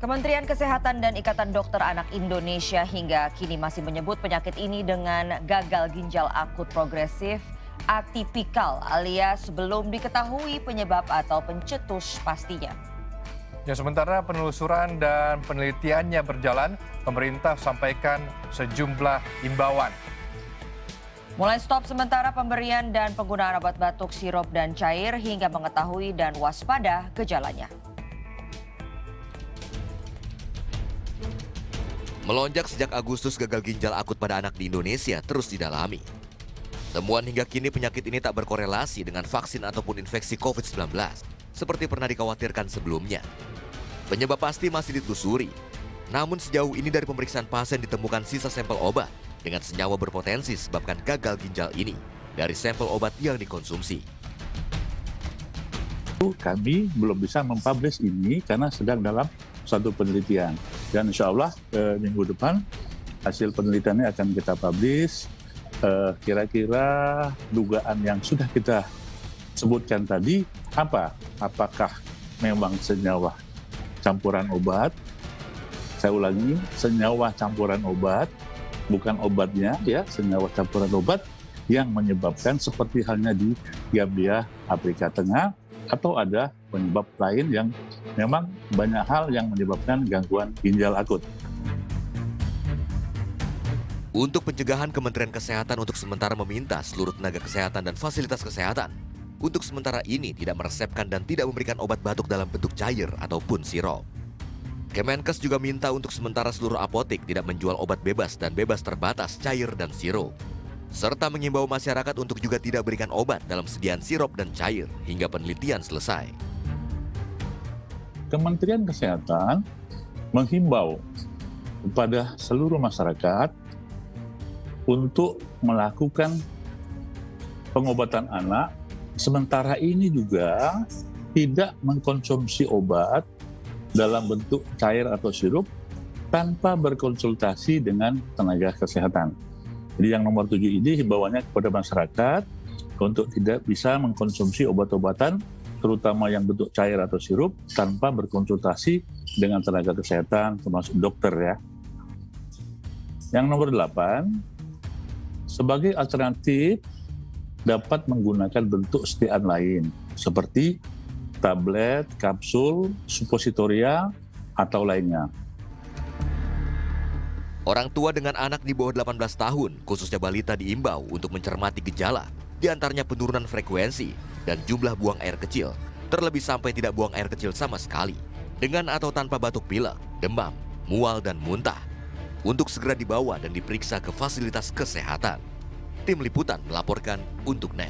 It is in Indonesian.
Kementerian Kesehatan dan Ikatan Dokter Anak Indonesia hingga kini masih menyebut penyakit ini dengan gagal ginjal akut progresif atipikal alias belum diketahui penyebab atau pencetus pastinya. Ya, sementara penelusuran dan penelitiannya berjalan, pemerintah sampaikan sejumlah imbauan. Mulai stop sementara pemberian dan penggunaan obat batuk, sirup, dan cair hingga mengetahui dan waspada gejalanya. Melonjak sejak Agustus, gagal ginjal akut pada anak di Indonesia terus didalami. Temuan hingga kini penyakit ini tak berkorelasi dengan vaksin ataupun infeksi COVID-19, seperti pernah dikhawatirkan sebelumnya. Penyebab pasti masih ditelusuri, namun sejauh ini dari pemeriksaan pasien ditemukan sisa sampel obat dengan senyawa berpotensi sebabkan gagal ginjal ini dari sampel obat yang dikonsumsi. Kami belum bisa mempublish ini karena sedang dalam satu penelitian. Dan insya Allah minggu depan hasil penelitiannya akan kita publish. Kira-kira dugaan yang sudah kita sebutkan tadi apa? Apakah memang senyawa campuran obat? Saya ulangi, senyawa campuran obat, bukan obatnya ya, senyawa campuran obat yang menyebabkan seperti halnya di Gambia, Afrika Tengah, atau ada penyebab lain yang memang banyak hal yang menyebabkan gangguan ginjal akut. Untuk pencegahan, Kementerian Kesehatan untuk sementara meminta seluruh tenaga kesehatan dan fasilitas kesehatan untuk sementara ini tidak meresepkan dan tidak memberikan obat batuk dalam bentuk cair ataupun sirup. Kemenkes juga minta untuk sementara seluruh apotek tidak menjual obat bebas dan bebas terbatas cair dan sirup, serta mengimbau masyarakat untuk juga tidak berikan obat dalam sediaan sirup dan cair hingga penelitian selesai. Kementerian Kesehatan menghimbau kepada seluruh masyarakat untuk melakukan pengobatan anak, sementara ini juga tidak mengkonsumsi obat dalam bentuk cair atau sirup tanpa berkonsultasi dengan tenaga kesehatan. Jadi yang nomor 7 ini himbauannya kepada masyarakat untuk tidak bisa mengkonsumsi obat-obatan terutama yang bentuk cair atau sirup tanpa berkonsultasi dengan tenaga kesehatan termasuk dokter ya. Yang nomor 8, sebagai alternatif dapat menggunakan bentuk sediaan lain seperti tablet, kapsul, supositoria, atau lainnya. Orang tua dengan anak di bawah 18 tahun, khususnya balita, diimbau untuk mencermati gejala, diantaranya penurunan frekuensi dan jumlah buang air kecil, terlebih sampai tidak buang air kecil sama sekali, dengan atau tanpa batuk pilek, demam, mual, dan muntah, untuk segera dibawa dan diperiksa ke fasilitas kesehatan. Tim Liputan melaporkan untuk NET.